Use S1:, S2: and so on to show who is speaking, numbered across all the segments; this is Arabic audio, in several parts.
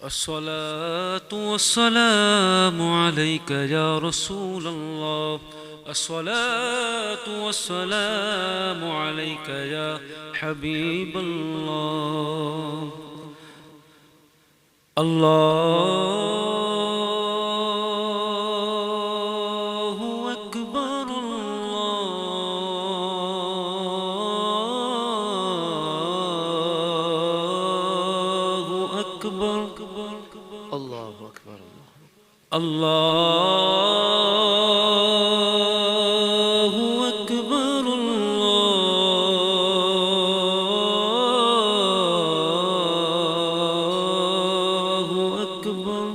S1: الصلاة والسلام عليك يا رسول الله. الصلاة والسلام عليك يا حبيب الله. الله أكبر الله أكبر
S2: الله أكبر
S1: الله أكبر الله أكبر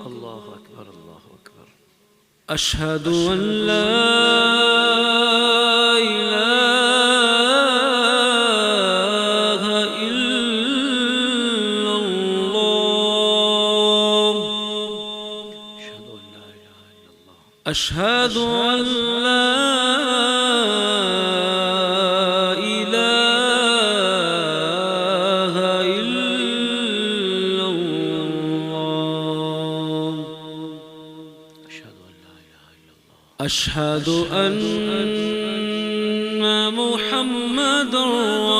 S2: الله أكبر الله أكبر.
S1: أشهد أن لا إله إلا الله.
S2: أشهد أن لا إله إلا الله.
S1: أشهد أن محمد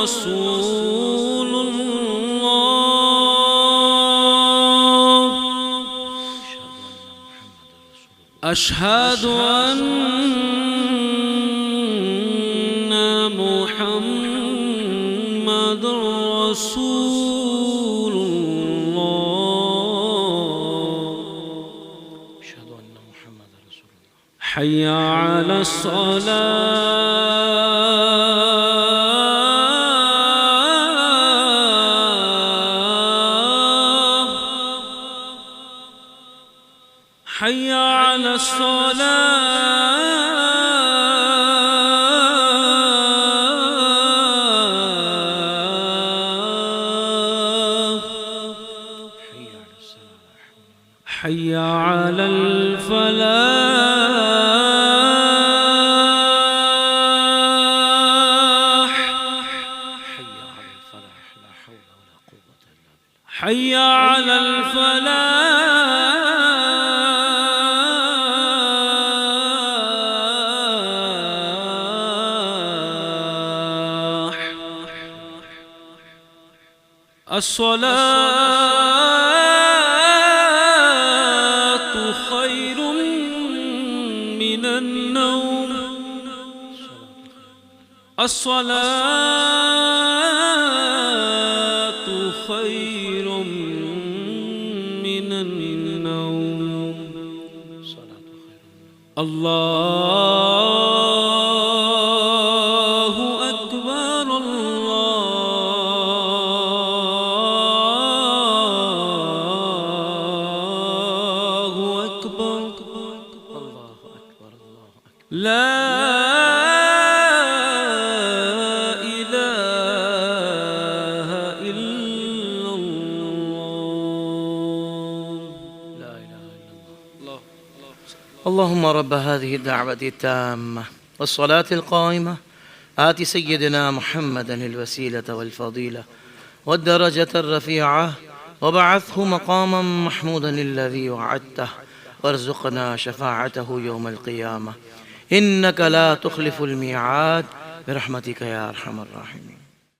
S1: رسول الله. أشهد أن محمد رسول الله.
S2: أشهد أن محمد رسول الله.
S1: حي على الصلاة. حي على الصلاة. حي على الفلاح.
S2: حي على الفلاح.
S1: الصلاة خير من النوم. الصلاة خير من النوم. الله أكبر الله أكبر.
S2: الله أكبر الله أكبر.
S1: لا إله إلا الله.
S2: لا إله إلا الله. اللهم رب هذه الدعوة التامة والصلاة القائمة آت سيدنا محمدا الوسيلة والفضيلة والدرجة الرفيعة وبعثه مقاما محمودا الذي وعدته وارزقنا شفاعته يوم القيامة إنك لا تخلف الميعاد برحمتك يا أرحم الراحمين.